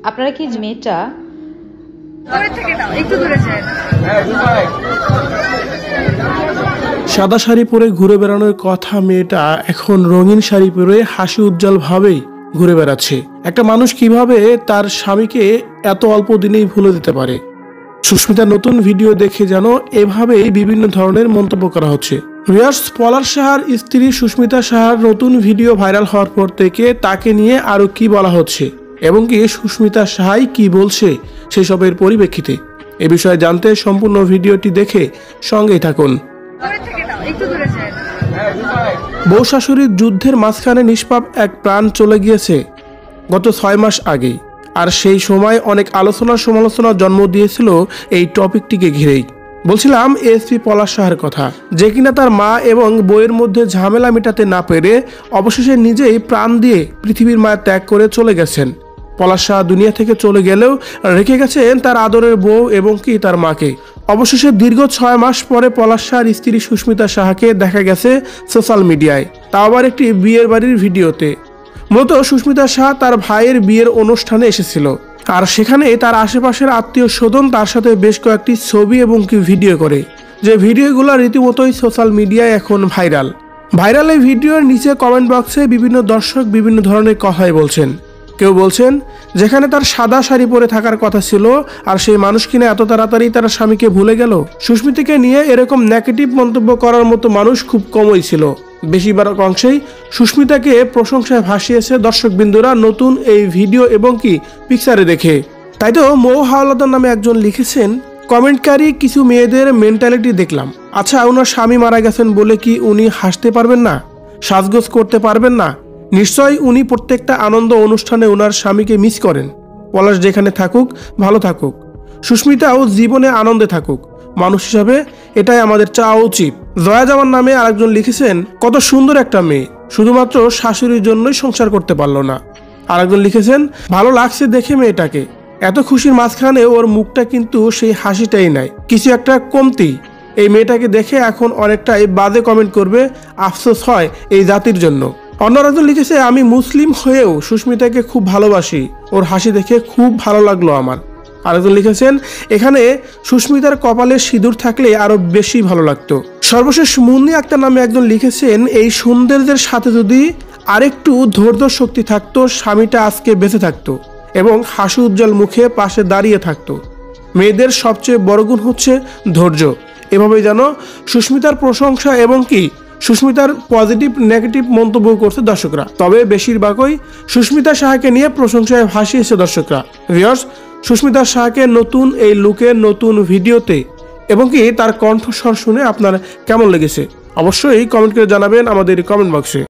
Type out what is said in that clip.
আপনারা কি মেয়েটা সাদা শাড়ি পরে ঘুরে বেড়ানোর কথা মেয়েটা এখন রঙিন শাড়ি পরে হাসি উজ্জ্বল ভাবেই ঘুরে বেড়াচ্ছে। একটা মানুষ কিভাবে তার স্বামীকে এত অল্প দিনেই ভুলে দিতে পারে? সুস্মিতার নতুন ভিডিও দেখে যেন এভাবেই বিভিন্ন ধরনের মন্তব্য করা হচ্ছে। পলাশ সাহার স্ত্রী সুস্মিতা সাহার নতুন ভিডিও ভাইরাল হওয়ার পর থেকে তাকে নিয়ে আরো কি বলা হচ্ছে এবং কি সুস্মিতা সাহাই কি বলছে সেসবের পরিপ্রেক্ষিতে এ বিষয়ে জানতে সম্পূর্ণ ভিডিওটি দেখে সঙ্গেই থাকুন। বউ শাশুড়ির যুদ্ধের মাঝখানে নিষ্পাপ এক প্রাণ চলে গিয়েছে গত 6 মাস আগেই, আর সেই সময় অনেক আলোচনা সমালোচনার জন্ম দিয়েছিল এই টপিকটিকে ঘিরেই। বলছিলাম এসপি পলাশ সাহার কথা, যে কিনা তার মা এবং বউয়ের মধ্যে ঝামেলা মেটাতে না পেরে অবশেষে নিজেই প্রাণ দিয়ে পৃথিবীর মায়া ত্যাগ করে চলে গেছেন। পলাশ সাহা দুনিয়া থেকে চলে গেলেও রেখে গেছেন তার আদরের বউ এবং কি তার মাকে। অবশেষে দীর্ঘ 6 মাস পরে পলাশ সাহার স্ত্রী সুস্মিতা সাহাকে দেখা গেছে সোশ্যাল মিডিয়ায়, তাও আবার একটি বিয়ের বাড়ির ভিডিওতে। মূলত সুস্মিতা সাহা তার ভাইয়ের বিয়ের অনুষ্ঠানে এসেছিল, আর সেখানে তার আশেপাশের আত্মীয় স্বজন তার সাথে বেশ কয়েকটি ছবি এবং কি ভিডিও করে, যে ভিডিওগুলো রীতিমতোই সোশ্যাল মিডিয়ায় এখন ভাইরাল। এই ভিডিওর নিচে কমেন্ট বক্সে বিভিন্ন দর্শক বিভিন্ন ধরনের কথাই বলছেন। কেউ বলছেন যেখানে তার সাদা শাড়ি পরে থাকার কথা ছিল, আর সেই মানুষ কিনা এত তাড়াতাড়ি তার স্বামীকে ভুলে গেল। সুস্মিতাকে নিয়ে এরকম নেগেটিভ মন্তব্য করার মতো মানুষ খুব কমই ছিল। বেশিরভাগ অংশেই সুস্মিতাকে প্রশংসায় ভাসিয়েছে দর্শকবৃন্দরা নতুন এই ভিডিও এবং কি পিকচারে দেখে। তাই তো মৌ হাওলাদার নামে একজন লিখেছেন, কমেন্টকারী কিছু মেয়েদের মেন্টালিটি দেখলাম। আচ্ছা, ওনার স্বামী মারা গেছেন বলে কি উনি হাসতে পারবেন না, সাজগোজ করতে পারবেন না? নিশ্চয়ই উনি প্রত্যেকটা আনন্দ অনুষ্ঠানে ওনার স্বামীকে মিস করেন। পলাশ যেখানে থাকুক ভালো থাকুক, সুস্মিতাও জীবনে আনন্দে থাকুক, মানুষ হিসাবে এটাই আমাদের চাওয়া উচিত। জয়া জামান নামে আরেকজন লিখেছেন, কত সুন্দর একটা মেয়ে, শুধুমাত্র শাশুড়ির জন্যই সংসার করতে পারলো না। আরেকজন লিখেছেন, ভালো লাগছে দেখে মেয়েটাকে, এত খুশির মাঝখানে ওর মুখটা কিন্তু সেই হাসিটাই নাই, কিছু একটা কমতি। এই মেয়েটাকে দেখে এখন অনেকটাই বাজে কমেন্ট করবে, আফসোস হয় এই জাতির জন্য। অন্য একজন লিখেছে, আমি মুসলিম হয়েও সুস্মিতাকে খুব ভালোবাসি, ওর হাসি দেখে খুব ভালো লাগলো আমার। আরেকজন লিখেছেন, এখানে সুস্মিতার কপালে সিঁদুর থাকলে আরো বেশি ভালো লাগতো। সর্বশেষ মুন্নি আক্তার নামে একজন লিখেছেন, এই সৌন্দর্যের সাথে যদি আরেকটু ধৈর্য শক্তি থাকতো, স্বামীটা আজকে বেঁচে থাকতো এবং হাসি উজ্জ্বল মুখে পাশে দাঁড়িয়ে থাকতো। মেয়েদের সবচেয়ে বড় গুণ হচ্ছে ধৈর্য। এভাবেই যেন সুস্মিতার প্রশংসা এবং কি সুস্মিতার পজিটিভ নেগেটিভ মন্তব্য করছে দর্শকরা, তবে বেশিরভাগই সুস্মিতা সাহাকে নিয়ে প্রশংসায় ভাসিয়েছে দর্শকরা। ভিউয়ার্স, সুস্মিতা সাহাকে নতুন এই লুকের নতুন ভিডিওতে এবং কি তার কণ্ঠস্বর শুনে আপনার কেমন লেগেছে অবশ্যই কমেন্ট করে জানাবেন আমাদের কমেন্ট বক্সে।